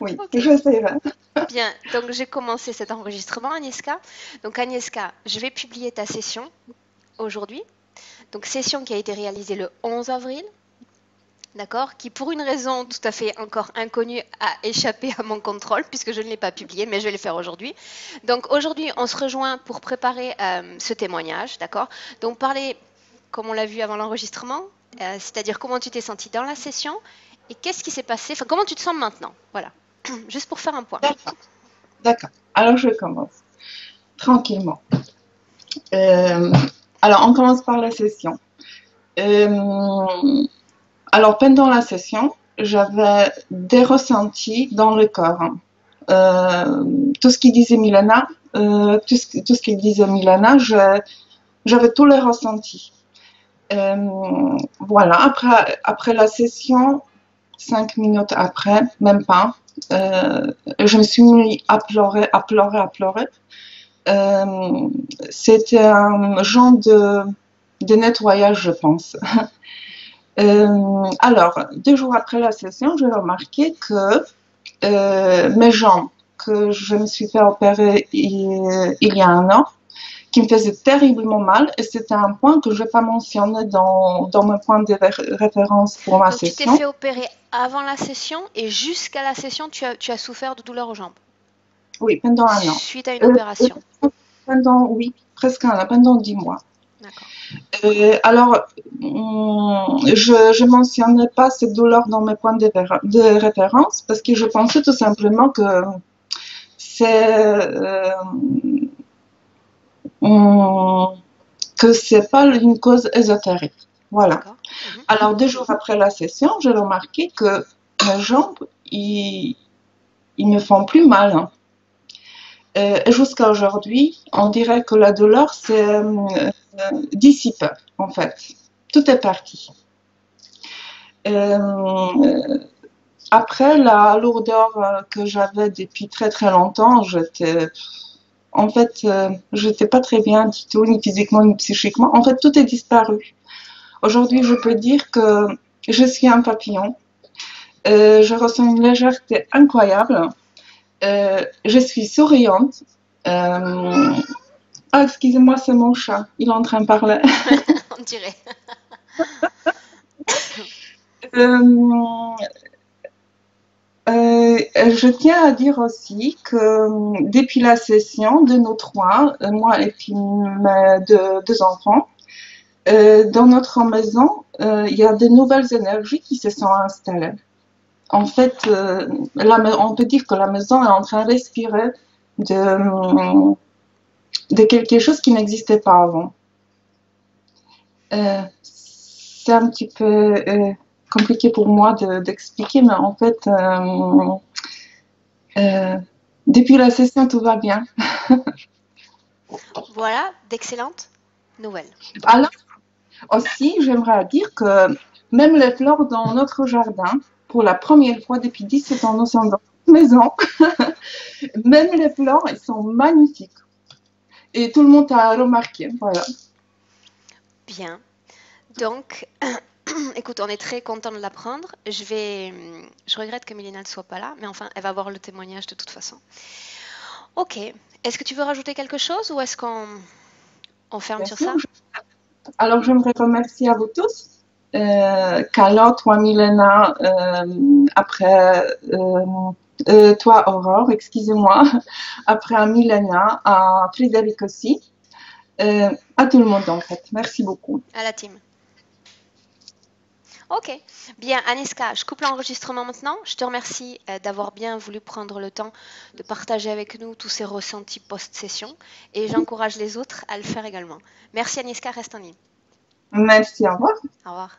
Oui, Ok, j'essaierai. bien. Donc, j'ai commencé cet enregistrement, Agnieszka. Donc, Agnieszka, je vais publier ta session aujourd'hui. Donc, session qui a été réalisée le 11 avril. D'accord, qui pour une raison tout à fait encore inconnue a échappé à mon contrôle puisque je ne l'ai pas publié, mais je vais le faire aujourd'hui. Donc aujourd'hui, on se rejoint pour préparer ce témoignage, d'accord. Donc parler, comme on l'a vu avant l'enregistrement, c'est-à-dire comment tu t'es senti dans la session et qu'est-ce qui s'est passé, enfin comment tu te sens maintenant, voilà, juste pour faire un point. D'accord, d'accord. Alors, je commence tranquillement. Euh, alors, on commence par la session. Euh, alors, pendant la session, j'avais des ressentis dans le corps. Euh, tout ce qu'il disait Milena, tout ce qu'il disait Milena, j'avais tous les ressentis. Voilà, après la session, 5 minutes après, même pas, je me suis mis à pleurer, à pleurer, à pleurer. Euh, C'était un genre de nettoyage, je pense. Alors, 2 jours après la session, j'ai remarqué que mes jambes, que je me suis fait opérer il y a un an, qui me faisaient terriblement mal, et c'était un point que je n'ai pas mentionné dans mon point de référence pour ma Donc tu t'es session. fait opérer avant la session et jusqu'à la session, tu as souffert de douleurs aux jambes Oui, pendant un an. suite à une Euh, opération. oui, presque un an, pendant 10 mois. D'accord. Alors, je mentionnais pas cette douleur dans mes points de référence parce que je pensais tout simplement c'est que c'est pas une cause ésotérique. Voilà. D'accord. Mhm. Alors, 2 jours après la session, j'ai remarqué que mes jambes, ils me font plus mal, hein. Jusqu'à aujourd'hui, on dirait que la douleur s'est dissipée, en fait. Tout est parti. Euh, Après, la lourdeur que j'avais depuis très très longtemps, en fait, j'étais pas très bien du tout, ni physiquement ni psychiquement. En fait, tout est disparu. Aujourd'hui, je peux dire que je suis un papillon. Je ressens une légèreté incroyable. Je suis souriante. Euh, Ah, excusez-moi, c'est mon chat. Il est en train de parler. On dirait. Euh, je tiens à dire aussi que depuis la session de nous trois, moi et puis mes deux enfants, dans notre maison, il y a de nouvelles énergies qui se sont installées. En fait, on peut dire que la maison est en train de respirer de, de quelque chose qui n'existait pas avant. C'est un petit peu compliqué pour moi d'expliquer, mais en fait, euh, depuis la session, tout va bien. Voilà, d'excellentes nouvelles. Alors aussi, j'aimerais dire que même les fleurs dans notre jardin, pour la première fois depuis 17 ans, nous sommes dans cette maison, même les fleurs, elles sont magnifiques. Et tout le monde a remarqué, voilà. Bien. Donc, écoute, on est très content de l'apprendre. Je regrette que Mélina ne soit pas là, mais enfin, elle va voir le témoignage de toute façon. Ok. Est-ce que tu veux rajouter quelque chose ou est-ce qu'on ferme Bien sur sûr. ça? Alors, j'aimerais remercier à vous tous. Carla, toi, Milena, après toi, Aurore, excusez-moi, après à Milena, à Frédéric aussi, à tout le monde en fait. Merci beaucoup. À la team. Ok, bien Aniska, je coupe l'enregistrement maintenant. Je te remercie d'avoir bien voulu prendre le temps de partager avec nous tous ces ressentis post-session et j'encourage les autres à le faire également. Merci Aniska, reste en ligne. Merci, au revoir. Au revoir.